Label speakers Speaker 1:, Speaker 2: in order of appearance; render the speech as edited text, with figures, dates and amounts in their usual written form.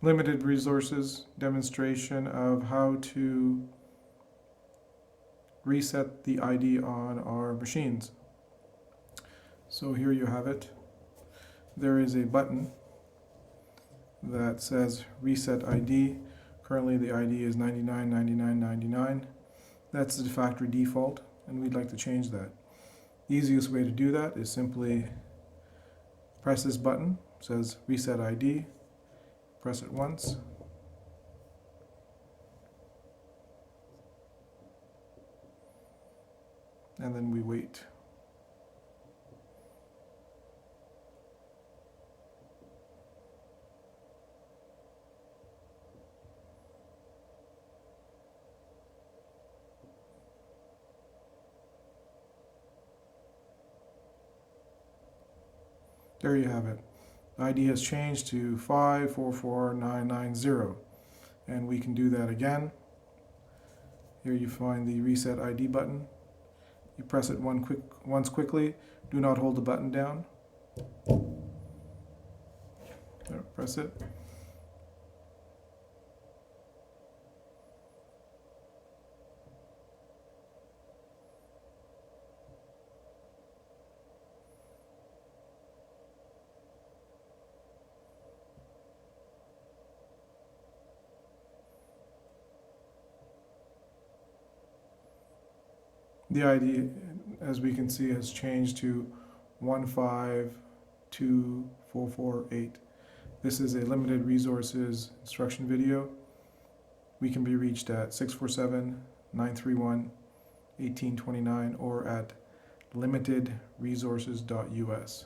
Speaker 1: limited resources demonstration of how to reset the ID on our machines. So here you have it. There is a button that says reset ID. Currently the ID is 999999. That's the factory default, and we'd like to change that. The easiest way to do that is simply press this button. It says reset ID. Press it once. And then we wait. There you have it. The ID has changed to 544990, and we can do that again. Here you find the reset ID button. You press it once quickly. Do not hold the button down. There, press it. The ID, as we can see, has changed to 152448. This is a limited resources instruction video. We can be reached at 647-931-1829 or at limitedresources.us.